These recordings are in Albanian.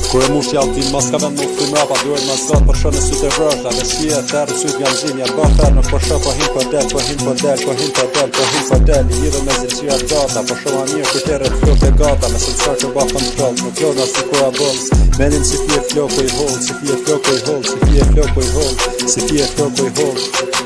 Kur e mush t'jallë t'in, mas ka vend nuk t'im rapa, duhet ma zgat, për shën e syt e vrashta, dhe shie, terë, syt janë zim, janë bërë ferë, nuk për shë, po hin për del, po hin për del, po hin për del, po hin për del, i lidhe me zilësia t'gata, për shumë a mirë, kërtere t'flok e gata, me se t'sar që ba kontrol, nuk lona si kura boll, menin si fje floko i hol, si fje floko i hol, si fje floko i hol, si fje floko i hol.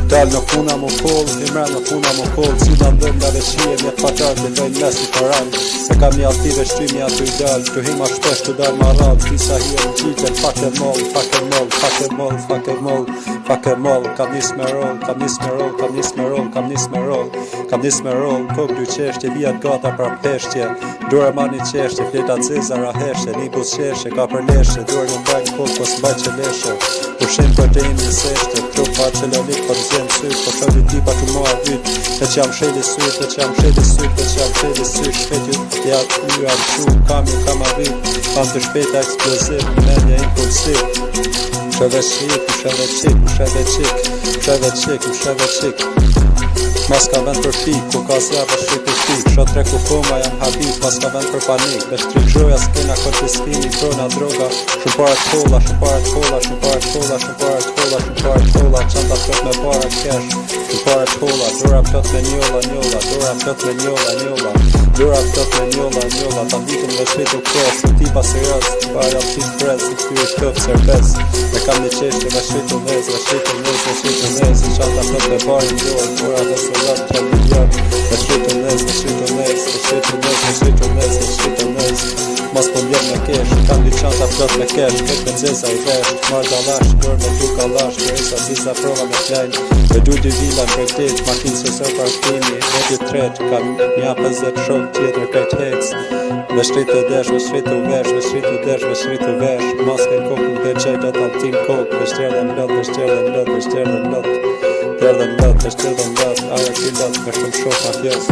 Dal në puna më koll, imra në puna më koll, si në ndëm nga veqie, mjetë patar të dojnë mes një paran, se kam një altive shtrimi ato i dal, të hima shpesh të dal ma rad, disa hia në qitë, pak e moll, pak e moll, pak e moll, pak e moll, pak e moll, kam nis me roll, kam nis me roll, kam nis me roll, kam nis me roll, kam nis me roll, kok dy qeshtje, vijat gata pra peshtje, dore ma një qeshtje, fleta ceza ra heshtje, një bus qeshtje, ka për leshtje, dore në mbajnë kok, pos mbaj që leshtje, pushim për të imi seshte, trupa që lënik për zjenë syt, po shëtë tipa të mua vyt, dhe që jam sheli syt, dhe që jam sheli syt, dhe që jam sheli syt, shpet ju të jatë një jam qu, kam ju kam avit, kam të shpeta eksploziv, menja impulsiv, shëve qik, shëve qik, shëve qik, shëve qik, shëve qik, mas ka vend për pik, ku ka zjave shqip për pik, shot tre ku koma jam habit, mas ka vend për panik, me shtrik zhoja s'kena konfiskimi, krona droga, shumë parat kolla, shumë parat kolla, shumë parat kolla, shumë parat kolla, shumë parat kolla, qanta plot me para cash, shumë parat kolla, dora plot me njolla, njolla, dora plot me njolla, njolla, dora plot me njolla, njolla, ta vitin me shvitu kres, në tipa serios, pa jam tip pres, në këtyre këf serves, me kam një qeshte, me shvitu nez, me shvitu nez, me shvitu nez, qanta plot me parin dora, dora dhe se lat që milion, me shvitu nez, me shvitu nez, me shvitu nez, me shvitu nez, me shvitu nez, mas po mbjem me kesh, kam një qanta plot me kesh, ket me dzeza i vesh, marrë dalash, dor me du kalash, kërisa disa prova me klejn, me du dy vila në bregdit, makin së sër parkimi, veti tret, kam një 50 shok tjetër kajt hec, me shritu desh, me shritu vesh, me shritu desh, me shritu vesh, maske në kokën dhe qejt atë altin kokë, me shterë dhe në lot, me shterë dhe në lot, me shterë dhe në lot, me shterë dhe në lot, aja ki lot, me shumë shok mafjos.